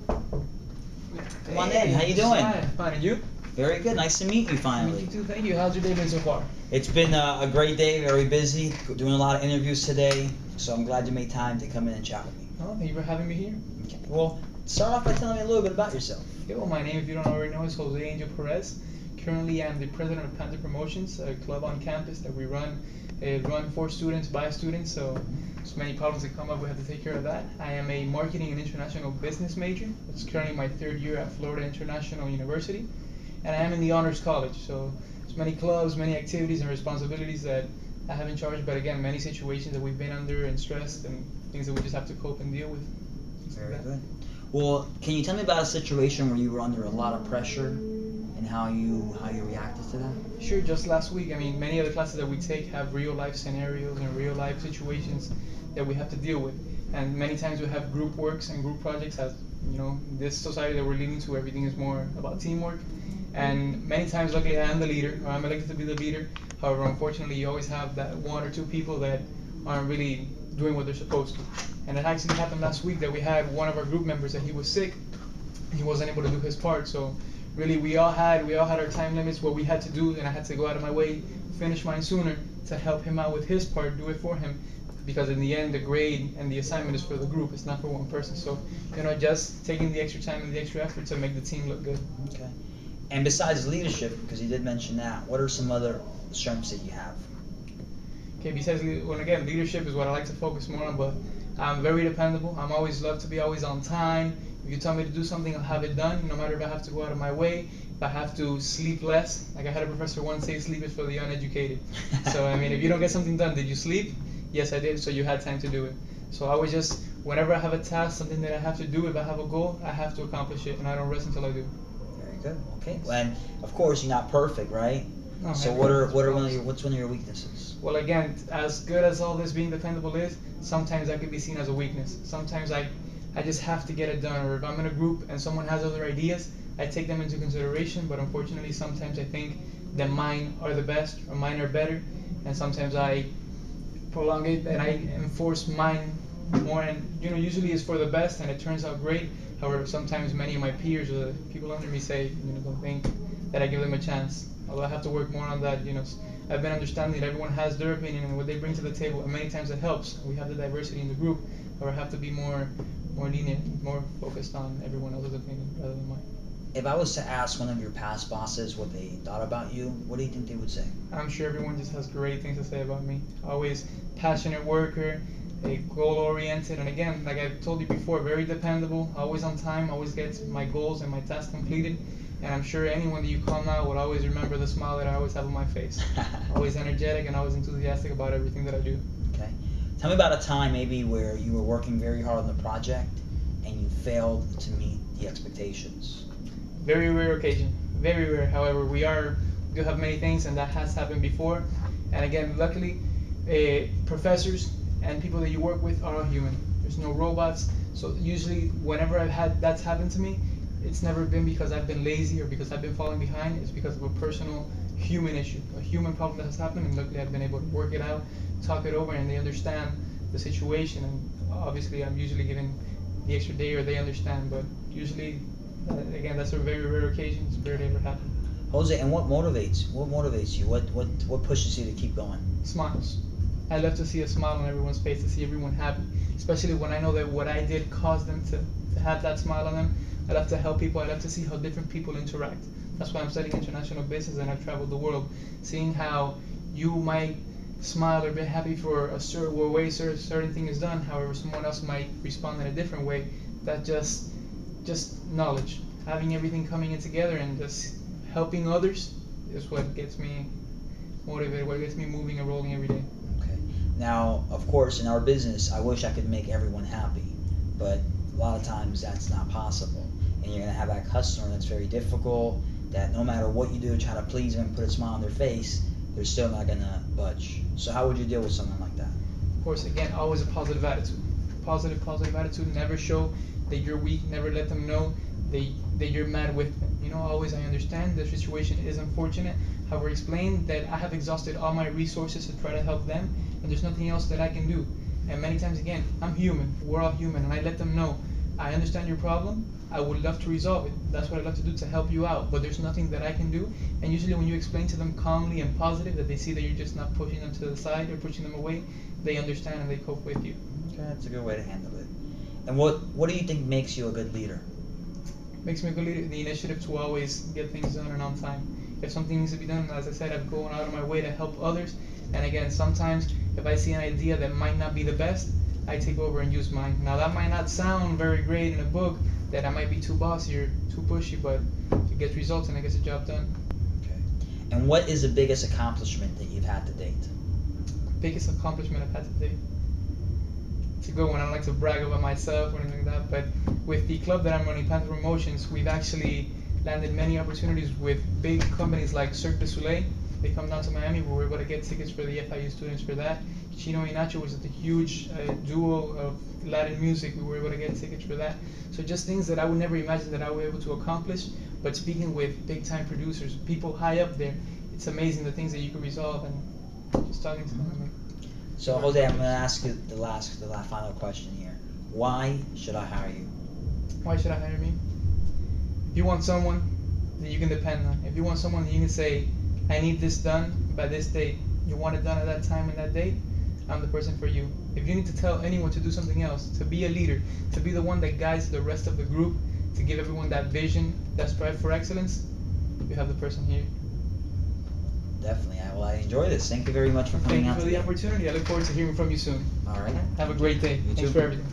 Come on in. How you doing? Fine. And you? Very good. Nice to meet you finally. Meet you too. Thank you. How's your day been so far? It's been a great day. Very busy. Doing a lot of interviews today. So I'm glad you made time to come in and chat with me. Oh, thank you for having me here. Okay. Well, start off by telling me a little bit about yourself. Okay, well, my name, if you don't already know, is Jose Angel Perez. Currently, I'm the president of Panther Promotions, a club on campus that we run for students, by students. So many problems that come up, we have to take care of that. I am a marketing and international business major. It's currently my third year at Florida International University, and I am in the honors college. So there's many clubs, many activities and responsibilities that I have in charge. But again, many situations that we've been under and stressed, and things that we just have to cope and deal with. Very good. Well, can you tell me about a situation where you were under a lot of pressure and how you reacted to that? Sure. Just last week, I mean, many of the classes that we take have real life scenarios and real life situations that we have to deal with, and many times we have group works and group projects. As you know, this society that we're leading to, everything is more about teamwork, and many times, luckily, I am the leader, or I'm elected to be the leader. However, unfortunately, you always have that one or two people that aren't really doing what they're supposed to. And it actually happened last week that we had one of our group members that he was sick, and he wasn't able to do his part. So really, we all had our time limits, what we had to do, and I had to go out of my way, finish mine sooner to help him out with his part, do it for him, because in the end, the grade and the assignment is for the group. It's not for one person. So, just taking the extra time and the extra effort to make the team look good. Okay. And besides leadership, because you did mention that, what are some other strengths that you have? Okay, besides, well, again, leadership is what I like to focus more on, but I'm very dependable. I'm always love to be always on time. If you tell me to do something, I'll have it done, no matter if I have to go out of my way, if I have to sleep less. Like I had a professor once say, sleep is for the uneducated. So, I mean, if you don't get something done, did you sleep? Yes, I did, so you had time to do it. So I always just, whenever I have a task, something that I have to do, if I have a goal, I have to accomplish it, and I don't rest until I do. Very good. Okay. And of course, you're not perfect, right? No, so what's one of your weaknesses? Well, again, as good as all this being dependable is, sometimes that could be seen as a weakness. Sometimes I just have to get it done, or if I'm in a group and someone has other ideas, I take them into consideration, but unfortunately sometimes I think that mine are the best, or mine are better, and sometimes I prolong it and I enforce mine more, and usually it's for the best and it turns out great. However, sometimes many of my peers or the people under me say, don't think that I give them a chance. Although I have to work more on that, I've been understanding that everyone has their opinion and what they bring to the table, and many times it helps. We have the diversity in the group, or I have to be more lenient, more focused on everyone else's opinion rather than mine. If I was to ask one of your past bosses what they thought about you, what do you think they would say? I'm sure everyone just has great things to say about me. Always passionate worker, a goal-oriented, and again, like I've told you before, very dependable, always on time, always gets my goals and my tasks completed. And I'm sure anyone that you call now would always remember the smile that I always have on my face. Always energetic and always enthusiastic about everything that I do. Okay. Tell me about a time maybe where you were working very hard on the project and you failed to meet the expectations. Very rare occasion. Very rare. However, we do have many things, and that has happened before. And again, luckily, professors and people that you work with are all human. There's no robots. So usually, whenever that's happened to me, it's never been because I've been lazy or because I've been falling behind. It's because of a personal human issue, a human problem that has happened, and luckily I've been able to work it out, talk it over, and they understand the situation. And obviously I'm usually given the extra day, or they understand, but usually, again, that's a very rare occasion. It's rare to ever happen. Jose, and what motivates you? What pushes you to keep going? Smiles. I love to see a smile on everyone's face, to see everyone happy, especially when I know that what I did caused them to have that smile on them. I love to help people. I love to see how different people interact. That's why I'm studying international business, and I've traveled the world, seeing how you might smile or be happy for a certain way certain thing is done. However, someone else might respond in a different way. That just knowledge, having everything coming in together, and just helping others is what gets me motivated, what gets me moving and rolling every day. Okay. Now, of course, in our business, I wish I could make everyone happy, but a lot of times that's not possible. And you're going to have that customer that's very difficult, that no matter what you do to try to please them and put a smile on their face, they're still not going to budge. So how would you deal with someone like that? Of course, again, always a positive attitude. Positive attitude. Never show that you're weak. Never let them know that you're mad with them. Always, I understand the situation is unfortunate. However, explain that I have exhausted all my resources to try to help them, and there's nothing else that I can do. And many times, again, I'm human. We're all human, and I let them know I understand your problem. I would love to resolve it. That's what I'd love to do to help you out. But there's nothing that I can do. And usually, when you explain to them calmly and positive that they see that you're just not pushing them to the side or pushing them away, they understand and they cope with you. Okay, that's a good way to handle it. And what do you think makes you a good leader? Makes me a good leader, the initiative to always get things done and on time. If something needs to be done, as I said, I'm going out of my way to help others. And again, sometimes if I see an idea that might not be the best, I take over and use mine. Now that might not sound very great in a book, that I might be too bossy or too pushy, but it gets results and it gets the job done. Okay. And what is the biggest accomplishment that you've had to date? Biggest accomplishment I've had to date. It's a good one. I don't like to brag about myself or anything like that, but with the club that I'm running, Panther Promotions, we've actually landed many opportunities with big companies like Cirque du Soleil. They come down to Miami. We were able to get tickets for the FIU students for that. Chino y Nacho was a huge duo of Latin music. We were able to get tickets for that. So just things that I would never imagine that I would be able to accomplish. But speaking with big time producers, people high up there, it's amazing the things that you can resolve and just talking to them. So Jose, I'm going to ask you the last final question here. Why should I hire you? Why should I hire me? If you want someone that you can depend on, if you want someone that you can say, I need this done by this date, you want it done at that time and that date, I'm the person for you. If you need to tell anyone to do something else, to be a leader, to be the one that guides the rest of the group, to give everyone that vision, that strive for excellence, you have the person here. Definitely. I enjoy this. Thank you very much for coming out Thank you for today. the opportunity. I look forward to hearing from you soon. All right. Have a great day. You Thanks too. for everything.